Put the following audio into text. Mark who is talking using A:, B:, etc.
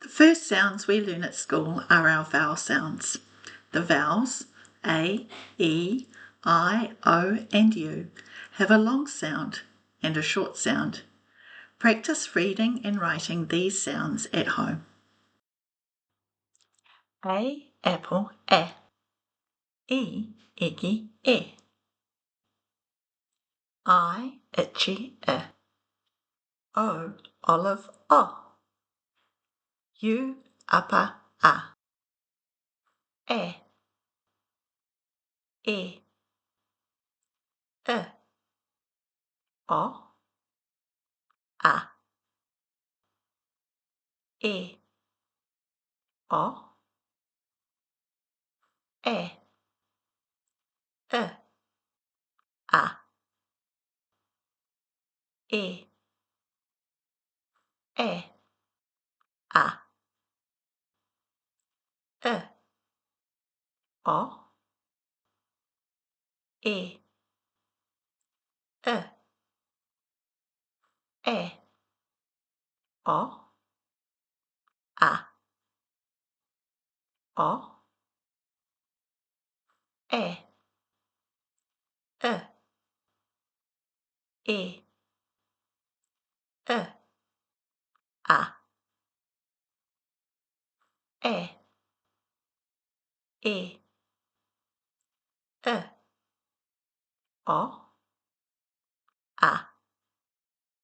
A: The first sounds we learn at school are our vowel sounds. The vowels A, E, I, O and U have a long sound and a short sound. Practice reading and writing these sounds at home. A, apple, A. E, eggy, E. I, itchy, I. O, olive, O. U, upper, A. E, E. I, O, A. E, O, E. I, A. E, E, A. I, O, E, I, E, O, A, O, E, I, E, I, A, E, E, I, O, A.